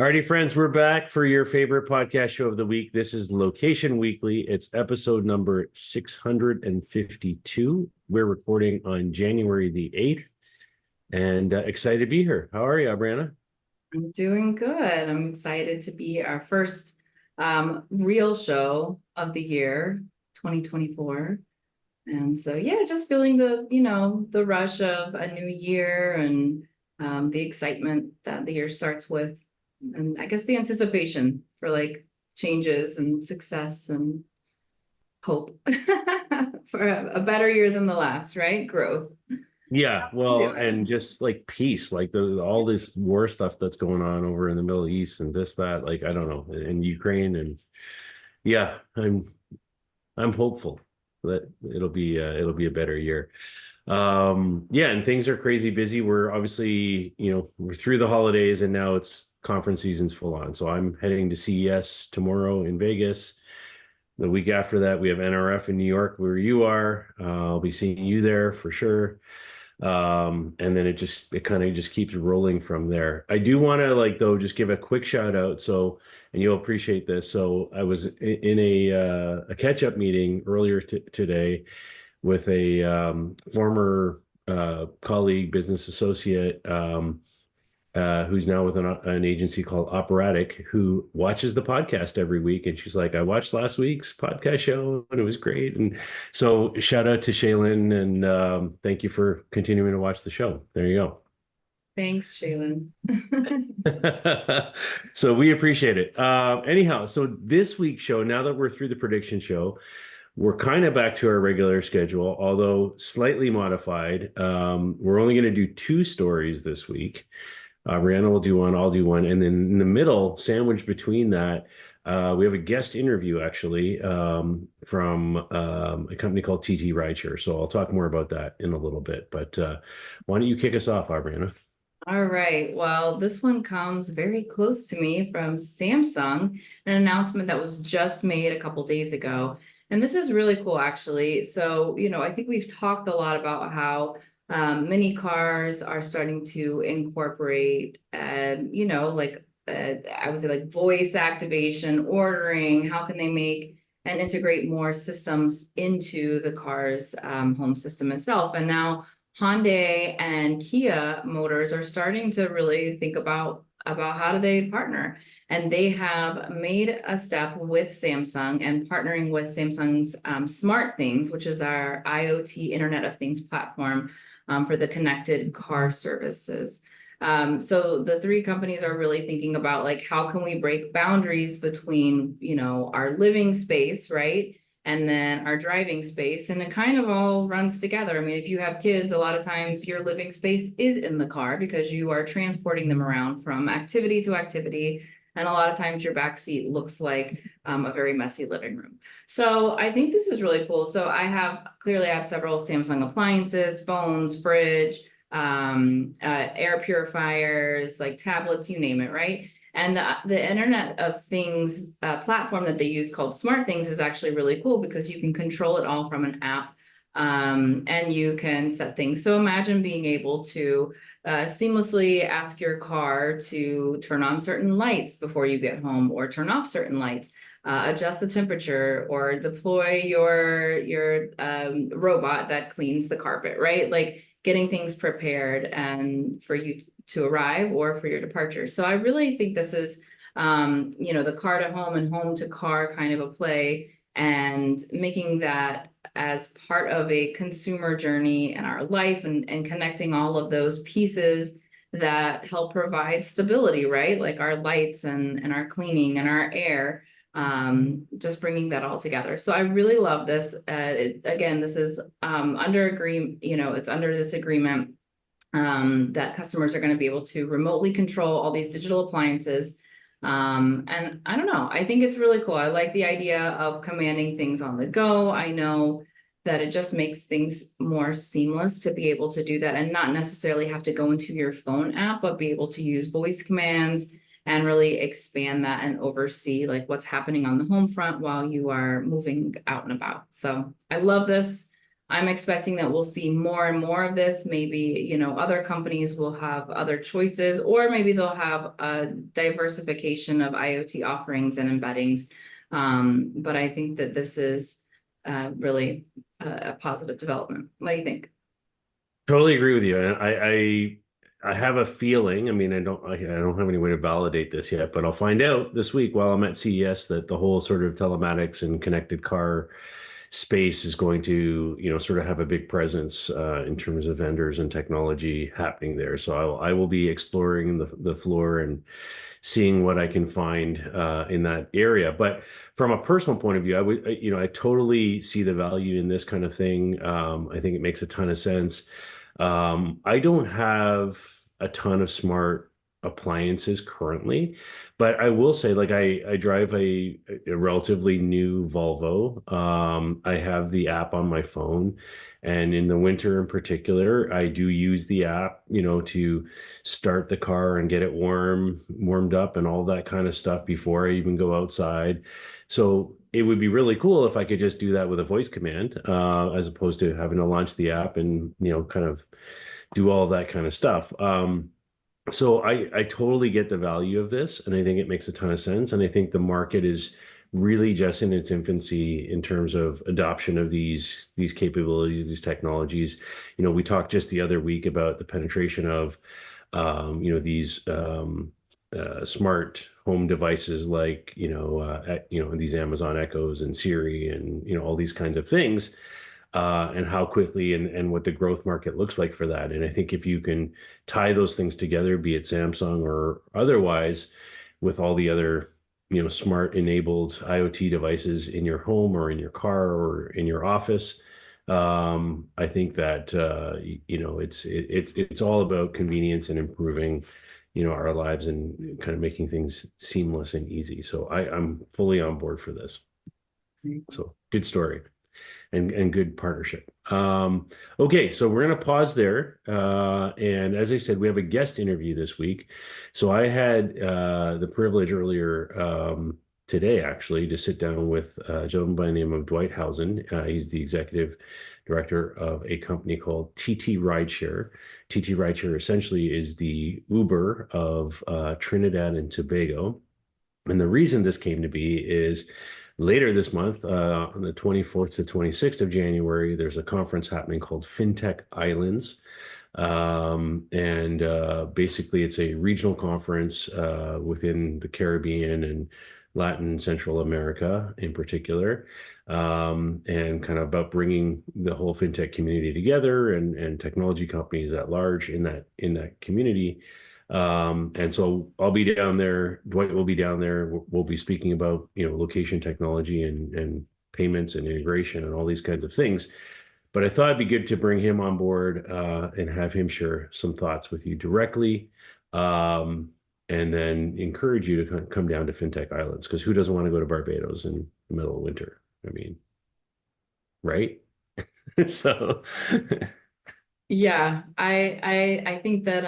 Alrighty, friends, we're back for your favorite podcast show of the week. This is Location Weekly. It's episode number 652. We're recording on January the 8th and excited to be here. How are you, Brianna? I'm doing good. I'm excited to be our first real show of the year, 2024. And so, yeah, just feeling the rush of a new year and the excitement that the year starts with. And I guess the anticipation for like changes and success and hope for a better year than the last, right? Growth. Yeah, well, and Doing. just like peace, like all this war stuff that's going on over in the Middle East and this, that, like, I don't know, in Ukraine. And yeah, I'm hopeful that it'll be a better year. Yeah, and things are crazy busy. We're obviously, we're through the holidays and now it's conference season's full on. So I'm heading to CES tomorrow in Vegas. The week after that, we have NRF in New York where you are. I'll be seeing you there for sure. And then it kind of just keeps rolling from there. I do want to though just give a quick shout out. So, and you'll appreciate this. So I was in a catch-up meeting earlier today with a former colleague, business associate, who's now with an agency called Operatic, who watches the podcast every week. And she's like, I watched last week's podcast show and it was great. And so shout out to Shaylin and thank you for continuing to watch the show. There you go. Thanks, Shaylin. So we appreciate it. Anyhow, so this week's show, now that we're through the prediction show, we're kind of back to our regular schedule, although slightly modified. We're only going to do two stories this week. Rihanna will do one, I'll do one. And then in the middle, sandwiched between that, we have a guest interview actually from a company called TT Rideshare. So I'll talk more about that in a little bit. But why don't you kick us off, Brianna? All right. Well, this one comes very close to me from Samsung, an announcement that was just made a couple days ago. And this is really cool, actually. So, I think we've talked a lot about how many cars are starting to incorporate, I would say like voice activation, ordering. How can they make and integrate more systems into the car's home system itself? And now Hyundai and Kia Motors are starting to really think about how do they partner. And they have made a step with Samsung and partnering with Samsung's Smart Things, which is our IoT Internet of Things platform for the connected car services. So the three companies are really thinking about like, how can we break boundaries between, our living space, right? And then our driving space, and it kind of all runs together. I mean, if you have kids, a lot of times your living space is in the car because you are transporting them around from activity to activity. And a lot of times your back seat looks like a very messy living room. So I think this is really cool. So I have several Samsung appliances, phones, fridge, air purifiers, like tablets, you name it, right? And the Internet of Things platform that they use called Smart Things is actually really cool because you can control it all from an app, and you can set things. So imagine being able to seamlessly ask your car to turn on certain lights before you get home or turn off certain lights, adjust the temperature or deploy your robot that cleans the carpet, right? Like getting things prepared and for you to arrive or for your departure. So I really think this is, the car to home and home to car kind of a play, and making that as part of a consumer journey in our life, and connecting all of those pieces that help provide stability, right? Like our lights and our cleaning and our air, just bringing that all together. So I really love this. Again, this is it's under this agreement that customers are going to be able to remotely control all these digital appliances. And I don't know, I think it's really cool. I like the idea of commanding things on the go. I know that it just makes things more seamless to be able to do that and not necessarily have to go into your phone app, but be able to use voice commands and really expand that and oversee like what's happening on the home front while you are moving out and about. So I love this. I'm expecting that we'll see more and more of this. Maybe, you know, other companies will have other choices, or maybe they'll have a diversification of IoT offerings and embeddings. But I think that this is really a positive development. What do you think? Totally agree with you. And I have a feeling, I mean, I don't have any way to validate this yet, but I'll find out this week while I'm at CES that the whole sort of telematics and connected car space is going to, you know, sort of have a big presence in terms of vendors and technology happening there. So I will be exploring the floor and seeing what I can find in that area. But from a personal point of view, you know, I totally see the value in this kind of thing. I think it makes a ton of sense. I don't have a ton of smart appliances currently, but I will say, like, I drive a relatively new Volvo. I have the app on my phone, and in the winter in particular, I do use the app, you know, to start the car and get it warmed up and all that kind of stuff before I even go outside. So it would be really cool if I could just do that with a voice command, as opposed to having to launch the app and, you know, kind of do all that kind of stuff. So I totally get the value of this, and I think it makes a ton of sense. And I think the market is really just in its infancy in terms of adoption of these capabilities, these technologies. You know, we talked just the other week about the penetration of you know, these smart home devices like, you know, these Amazon Echoes and Siri and, you know, all these kinds of things, and how quickly and what the growth market looks like for that. And I think if you can tie those things together, be it Samsung or otherwise, with all the other, you know, smart enabled IoT devices in your home or in your car or in your office, I think that you know, it's all about convenience and improving, you know, our lives and kind of making things seamless and easy. So I'm fully on board for this. So good story and good partnership. Okay, so we're going to pause there. And as I said, we have a guest interview this week. So I had the privilege earlier today, actually, to sit down with a gentleman by the name of Dwight Housen. He's the executive director of a company called TT Rideshare. TT Rideshare essentially is the Uber of Trinidad and Tobago. And the reason this came to be is later this month, on the 24th to 26th of January, there's a conference happening called FinTech Islands. And basically, it's a regional conference within the Caribbean and Latin Central America in particular, and kind of about bringing the whole fintech community together and technology companies at large in that community. And so I'll be down there. Dwight will be down there. We'll be speaking about, you know, location technology and payments and integration and all these kinds of things. But I thought it'd be good to bring him on board and have him share some thoughts with you directly, and then encourage you to come down to FinTech Islands, because who doesn't want to go to Barbados in the middle of winter? I mean, right? So Yeah, I think that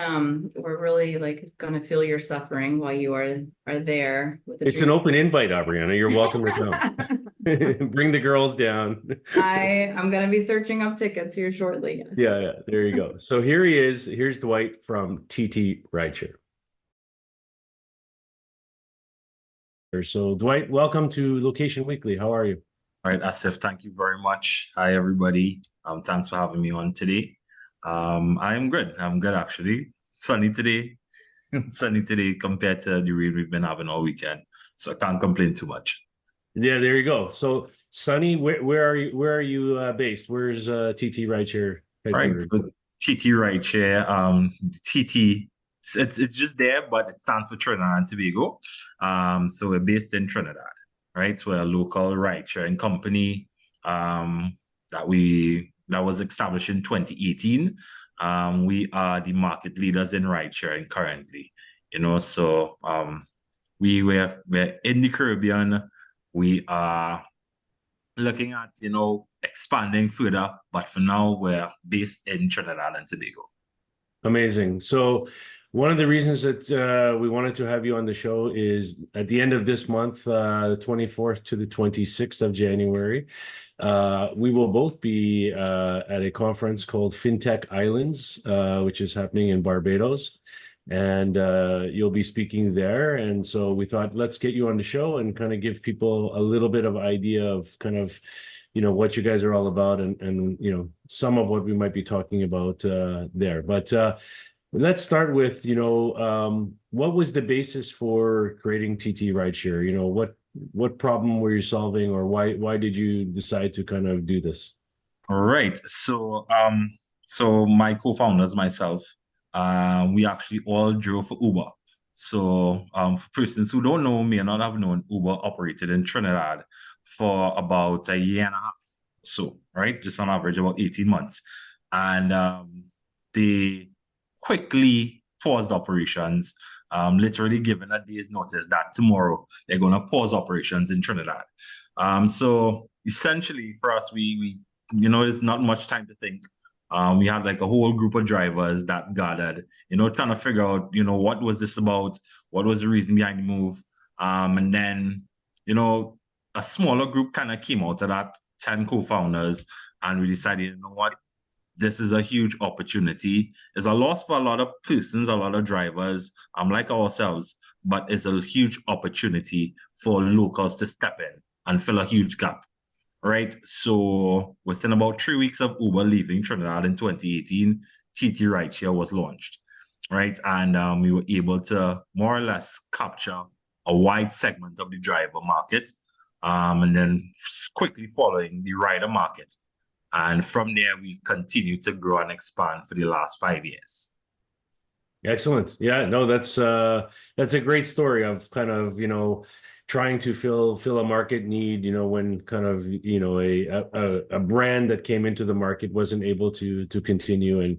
we're really like gonna feel your suffering while you are there with the it's an dream. open invite, Aubriana. You're welcome to come. Bring the girls down. I'm gonna be searching up tickets here shortly. Yes. Yeah, there you go. So here he is. Here's Dwight from TT Rideshare. So Dwight, welcome to Location Weekly. How are you? All right, Asif, thank you very much. Hi, everybody. Thanks for having me on today. I'm good. I'm good, actually. Sunny today. Sunny today compared to the rain we've been having all weekend. So I can't complain too much. Yeah, there you go. So Sunny, where are you? Where are you based? Where's TT Rideshare All right, headquartered? so TT Rideshare. TT, it's just there, but it stands for Trinidad and Tobago. So we're based in Trinidad, right? We're a local ride sharing company that was established in 2018. We are the market leaders in ride sharing currently. You know, so we're in the Caribbean. We are looking at, you know, expanding further, but for now we're based in Trinidad and Tobago. Amazing. So one of the reasons that we wanted to have you on the show is at the end of this month, the 24th to the 26th of January, We will both be at a conference called FinTech Islands, which is happening in Barbados. And you'll be speaking there. And so we thought, let's get you on the show and kind of give people a little bit of idea of kind of, what you guys are all about and some of what we might be talking about there. But let's start with, what was the basis for creating TT Rideshare? What problem were you solving, or why did you decide to kind of do this? All right. So my co-founders, myself, we actually all drove for Uber. So for persons who don't know, may not have known, Uber operated in Trinidad for about a year and a half. So, right, just on average about 18 months. And they quickly paused operations, literally given a day's notice that tomorrow they're going to pause operations in Trinidad. So essentially for us, we there's not much time to think. We had like a whole group of drivers that gathered, trying to figure out, what was this about? What was the reason behind the move? And then, a smaller group kind of came out of that, 10 co-founders, and we decided, you know what? This is a huge opportunity. It's a loss for a lot of persons, a lot of drivers, like ourselves, but it's a huge opportunity for locals to step in and fill a huge gap. Right. So within about 3 weeks of Uber leaving Trinidad in 2018, TT Rideshare was launched. Right. And we were able to more or less capture a wide segment of the driver market, and then quickly following the rider market. And from there, we continue to grow and expand for the last 5 years. Excellent. Yeah, no, that's a great story of kind of, trying to fill a market need, when kind of, a brand that came into the market wasn't able to continue, and,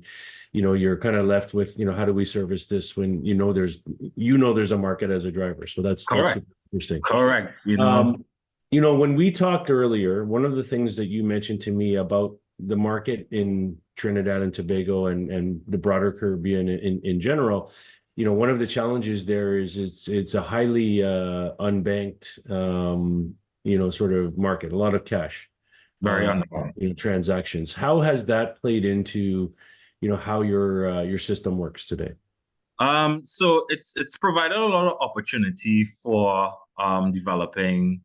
you're kind of left with, how do we service this when there's a market as a driver. So that's interesting. Correct. When we talked earlier, one of the things that you mentioned to me about the market in Trinidad and Tobago and the broader Caribbean in general, one of the challenges there is it's a highly unbanked, sort of market, a lot of cash, very unbanked transactions. How has that played into, how your system works today? So it's provided a lot of opportunity for developing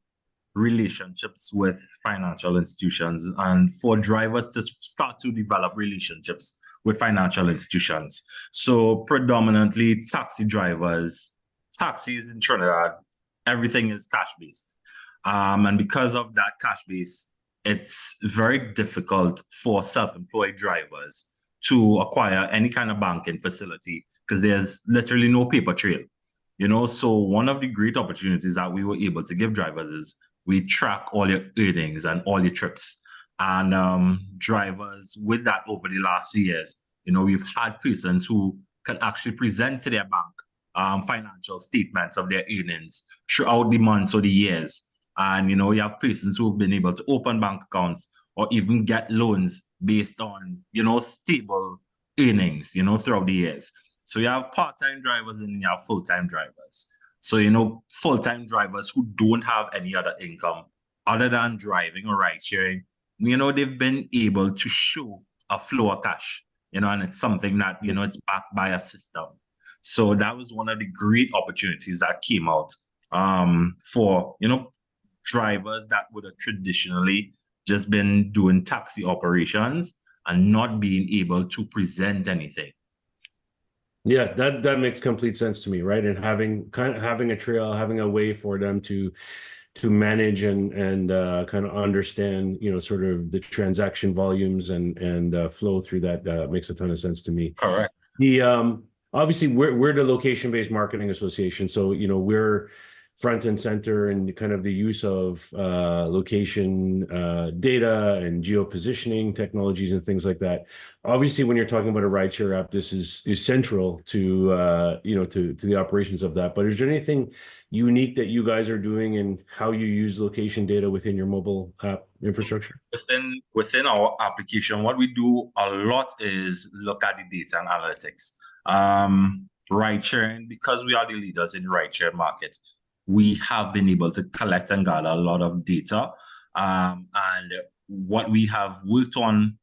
relationships with financial institutions and for drivers to start to develop relationships with financial institutions. So predominantly taxi drivers, taxis in Trinidad, everything is cash-based. And because of that cash base, it's very difficult for self-employed drivers to acquire any kind of banking facility because there's literally no paper trail. So one of the great opportunities that we were able to give drivers is we track all your earnings and all your trips. And drivers with that over the last 2 years, we've had persons who can actually present to their bank financial statements of their earnings throughout the months or the years. And, you have persons who've been able to open bank accounts or even get loans based on, stable earnings, throughout the years. So you have part-time drivers and you have full-time drivers. So, full-time drivers who don't have any other income other than driving or ride sharing, they've been able to show a flow of cash, and it's something that, it's backed by a system. So that was one of the great opportunities that came out for, drivers that would have traditionally just been doing taxi operations and not being able to present anything. Yeah, that makes complete sense to me, right? And having a trail, having a way for them to manage and kind of understand, sort of the transaction volumes and flow through that makes a ton of sense to me. Correct. Obviously we're the location-based marketing association, so we're front and center in kind of the use of location data and geo-positioning technologies and things like that. Obviously, when you're talking about a rideshare app, this is central to to the operations of that. But is there anything unique that you guys are doing in how you use location data within your mobile app infrastructure? Within our application, what we do a lot is look at the data and analytics. Ride sharing, because we are the leaders in the ride share market, we have been able to collect and gather a lot of data. And what we have worked on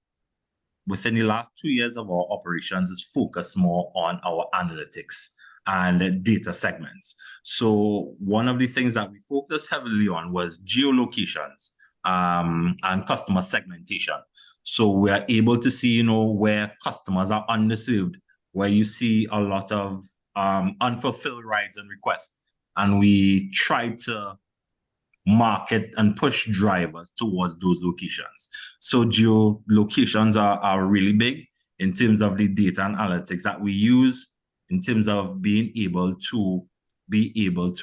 within the last 2 years of our operations is focus more on our analytics and data segments. So one of the things that we focused heavily on was geolocations and customer segmentation. So we are able to see, where customers are underserved, where you see a lot of unfulfilled rides and requests. And we try to market and push drivers towards those locations. So geolocations are really big in terms of the data and analytics that we use in terms of being able to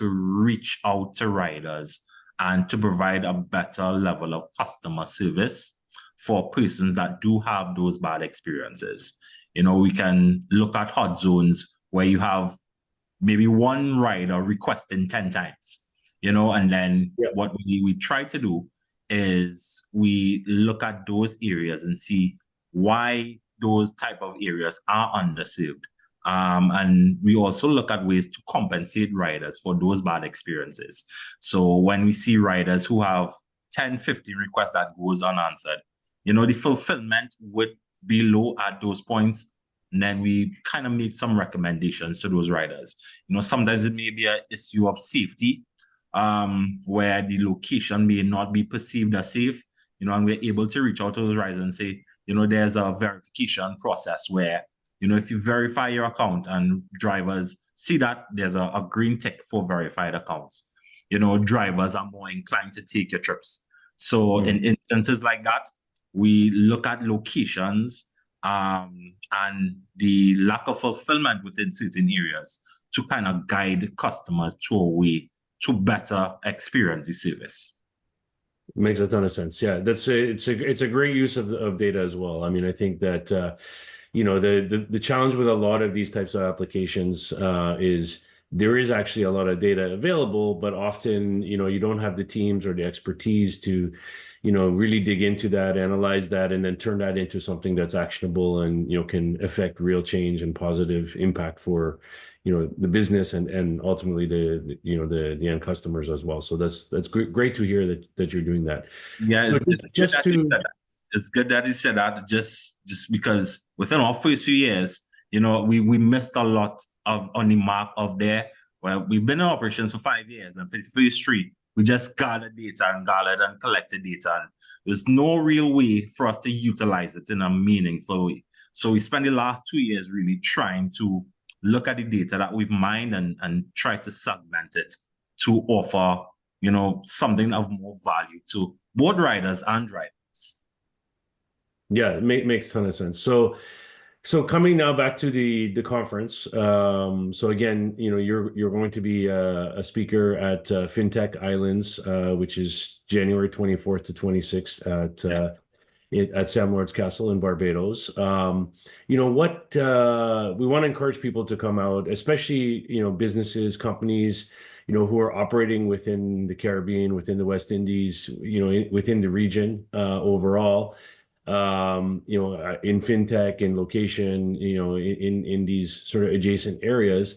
reach out to riders and to provide a better level of customer service for persons that do have those bad experiences. We can look at hot zones where you have maybe one rider requesting 10 times, and then what we try to do is we look at those areas and see why those type of areas are underserved. And we also look at ways to compensate riders for those bad experiences. So when we see riders who have 10, 15 requests that goes unanswered, the fulfillment would be low at those points. And then we kind of make some recommendations to those riders. Sometimes it may be an issue of safety, where the location may not be perceived as safe, and we're able to reach out to those riders and say, there's a verification process where, if you verify your account and drivers see that there's a green tick for verified accounts, drivers are more inclined to take your trips. So in instances like that, we look at locations and the lack of fulfillment within certain areas to kind of guide customers to a way to better experience the service. Makes a ton of sense. Yeah, it's a great use of data as well. I mean, I think that the challenge with a lot of these types of applications is there is actually a lot of data available, but often you don't have the teams or the expertise to really dig into that, analyze that, and then turn that into something that's actionable and can affect real change and positive impact for the business and ultimately the end customers as well. So that's great to hear that you're doing that. Yeah, so it's good that you said that, just because within our first few years, we missed a lot on the mark of there. Well, we've been in operations for 5 years, and for the first 3, we just gathered data and collected data. And there's no real way for us to utilize it in a meaningful way. So we spent the last 2 years really trying to look at the data that we've mined and try to segment it to offer, something of more value to both riders and drivers. Yeah, it makes a ton of sense. So coming now back to the conference. So again, you're going to be a speaker at FinTech Islands, which is January 24th to 26th at Sam Lord's Castle in Barbados. What we want to encourage people to come out, especially businesses, companies, who are operating within the Caribbean, within the West Indies, within the region overall. In fintech and location, in these sort of adjacent areas,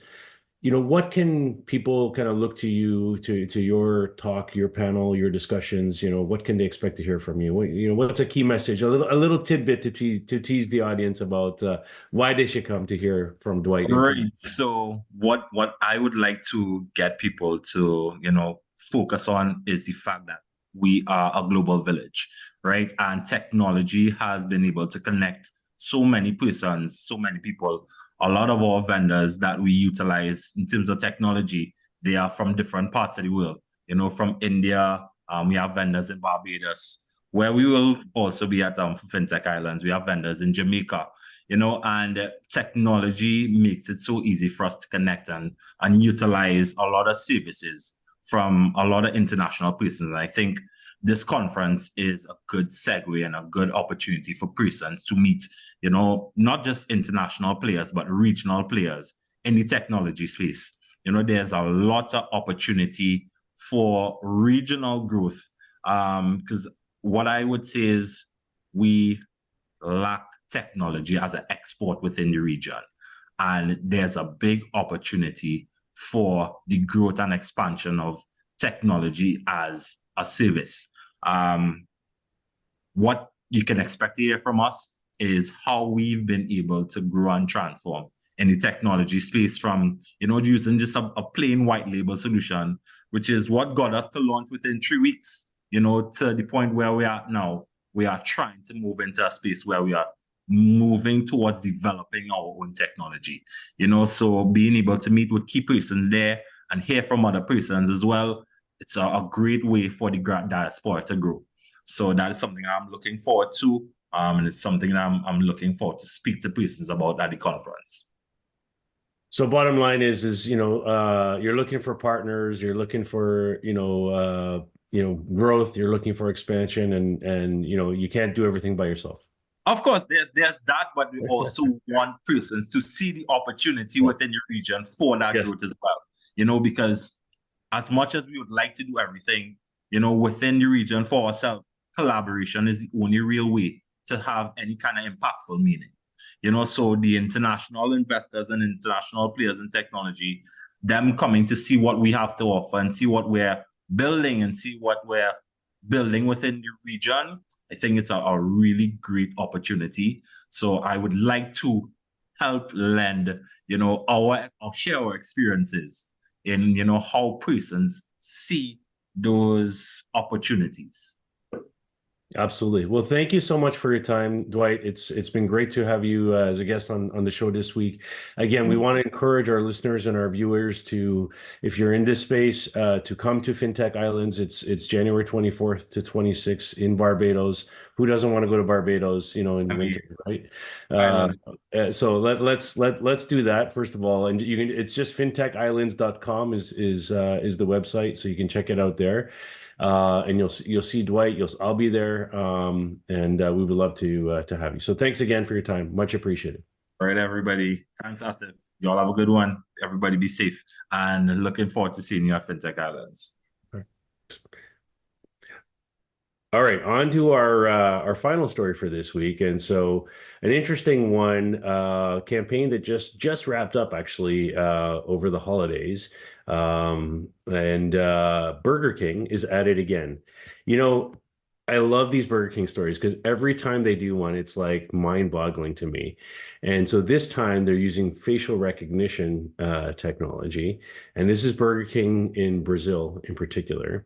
what can people kind of look to you, to your talk, your panel, your discussions, what can they expect to hear from you? What's a key message, a little tidbit to tease the audience about why they should come to hear from Dwight? Right. So what I would like to get people to, focus on is the fact that we are a global village, right? And technology has been able to connect so many persons, so many people. A lot of our vendors that we utilize in terms of technology, they are from different parts of the world. From India, we have vendors in Barbados, where we will also be at FinTech Islands. We have vendors in Jamaica, and technology makes it so easy for us to connect and utilize a lot of services from a lot of international persons. And I think this conference is a good segue and a good opportunity for persons to meet, not just international players, but regional players in the technology space. There's a lot of opportunity for regional growth. Because what I would say is we lack technology as an export within the region. And there's a big opportunity for the growth and expansion of technology as a service. what you can expect to hear from us is how we've been able to grow and transform in the technology space from, using just a plain white label solution, which is what got us to launch within 3 weeks, to the point where we are now. We are trying to move into a space where we are moving towards developing our own technology, so being able to meet with key persons there and hear from other persons as well. It's a great way for the diaspora to grow. So that is something I'm looking forward to. And it's something I'm looking forward to speak to persons about at the conference. So bottom line is you're looking for partners, you're looking for growth, you're looking for expansion, and you can't do everything by yourself. Of course, there's that, but we also want persons to see the opportunity within your region for that growth as well. Because as much as we would like to do everything, within the region for ourselves, collaboration is the only real way to have any kind of impactful meaning. So the international investors and international players in technology, them coming to see what we have to offer and see what we're building and see what we're building within the region, I think it's a really great opportunity. So I would like to help lend, share our experiences in, how persons see those opportunities. Absolutely. Well, thank you so much for your time, Dwight. It's been great to have you as a guest on the show this week. Again, we want to encourage our listeners and our viewers to, if you're in this space, to come to FinTech Islands. It's January 24th to 26th in Barbados. Who doesn't want to go to Barbados, in winter, right? So let's do that first of all. And it's just fintechislands.com is the website, so you can check it out there. And you'll see Dwight. I'll be there, and we would love to have you. So thanks again for your time. Much appreciated. All right, everybody. Thanks, Asif. Y'all have a good one. Everybody be safe, and looking forward to seeing you at FinTech Islands. All right, on to our final story for this week. And so an interesting one, campaign that just wrapped up actually over the holidays. And Burger King is at it again. I love these Burger King stories because every time they do one, it's like mind-boggling to me. And so this time they're using facial recognition technology. And this is Burger King in Brazil in particular.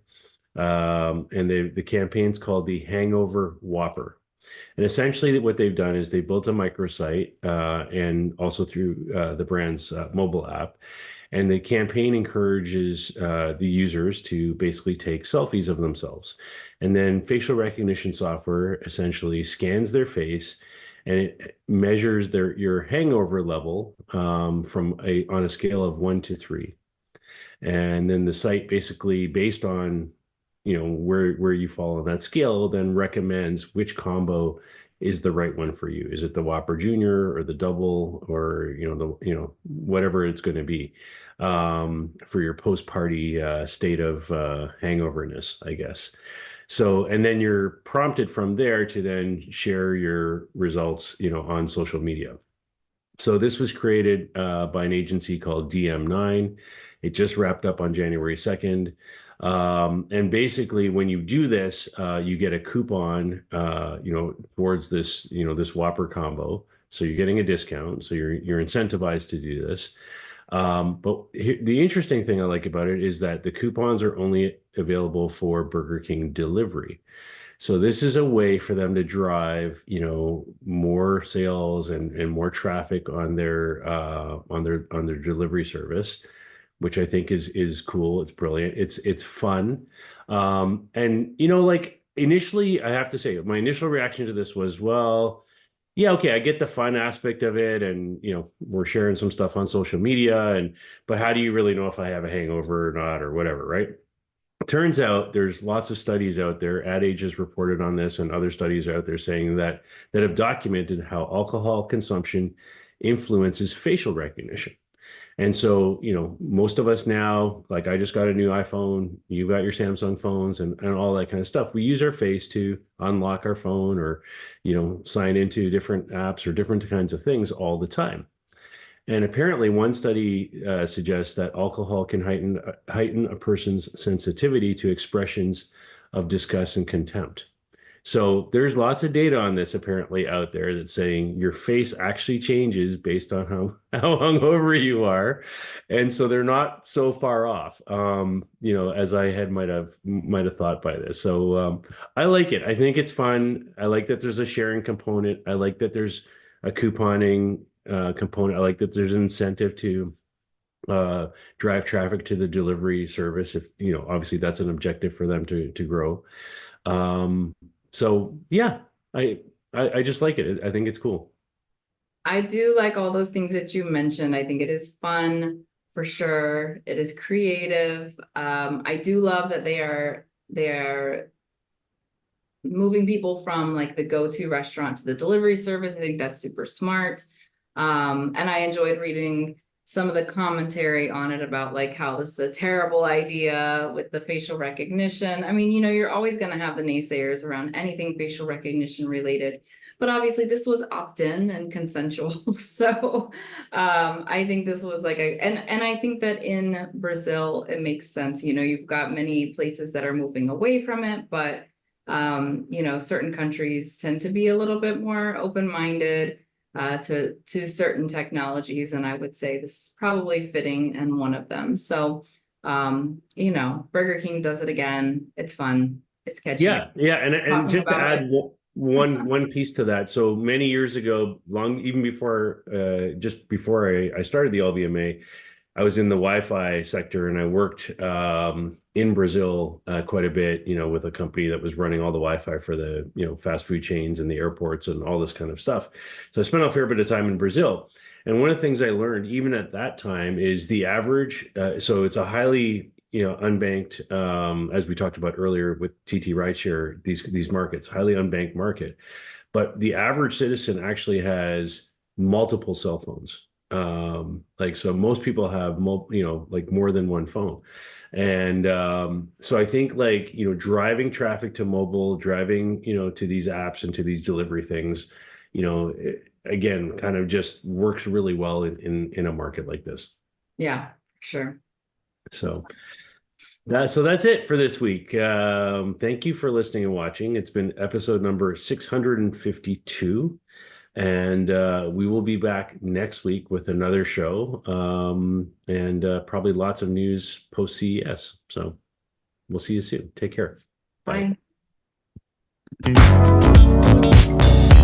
And the campaign's called the Hangover Whopper. And essentially what they've done is they built a microsite and also through the brand's mobile app. And the campaign encourages the users to basically take selfies of themselves. And then facial recognition software essentially scans their face and it measures your hangover level on a scale of 1 to 3. And then the site basically, based on where you fall on that scale, then recommends which combo is the right one for you. Is it the Whopper Junior or the double, or whatever it's going to be for your post-party state of hangoverness, I guess. So, and then you're prompted from there to then share your results, on social media. So this was created by an agency called DM9. It just wrapped up on January 2nd. And basically when you do this, you get a coupon, towards this, this Whopper combo. So you're getting a discount. So you're incentivized to do this. But the interesting thing I like about it is that the coupons are only available for Burger King delivery. So this is a way for them to drive, more sales and more traffic on their delivery service, which I think is cool. It's brilliant. It's fun. And initially, I have to say, my initial reaction to this was, well, yeah, okay, I get the fun aspect of it, and we're sharing some stuff on social media, but how do you really know if I have a hangover or not, or whatever, right? Turns out there's lots of studies out there. Ad Age has reported on this, and other studies are out there saying that have documented how alcohol consumption influences facial recognition. And so, most of us now, like I just got a new iPhone, you got your Samsung phones and all that kind of stuff. We use our face to unlock our phone or, sign into different apps or different kinds of things all the time. And apparently one study suggests that alcohol can heighten a person's sensitivity to expressions of disgust and contempt. So there's lots of data on this apparently out there that's saying your face actually changes based on how hungover you are. And so they're not so far off, as I had might have thought by this. So I like it. I think it's fun. I like that there's a sharing component. I like that there's a couponing component. I like that there's an incentive to drive traffic to the delivery service. If, obviously that's an objective for them to grow. So yeah, I just like it. I think it's cool. I do like all those things that you mentioned. I think it is fun for sure. It is creative. I do love that they are moving people from like the go-to restaurant to the delivery service. I think that's super smart. And I enjoyed reading some of the commentary on it about like how this is a terrible idea with the facial recognition. I mean, you're always going to have the naysayers around anything facial recognition related, but obviously this was opt-in and consensual. So I think this was like and I think that in Brazil, it makes sense. You've got many places that are moving away from it, but certain countries tend to be a little bit more open-minded to certain technologies, and I would say this is probably fitting in one of them. So, Burger King does it again. It's fun. It's catchy. Yeah, and just to add one piece to that. So many years ago, even before just before I started the LVMA, I was in the Wi-Fi sector, and I worked in Brazil quite a bit, with a company that was running all the Wi-Fi for the, fast food chains and the airports and all this kind of stuff. So I spent a fair bit of time in Brazil. And one of the things I learned, even at that time, is the average. So it's a highly, unbanked, as we talked about earlier with TT Rideshare, these markets, highly unbanked market. But the average citizen actually has multiple cell phones. So most people have like more than one phone. And so I think driving traffic to mobile, driving, to these apps and to these delivery things, again, kind of just works really well in a market like this. Yeah, sure. So that's it for this week. Thank you for listening and watching. It's been episode number 652. And we will be back next week with another show, and probably lots of news post CES. So we'll see you soon. Take care. Bye. Bye.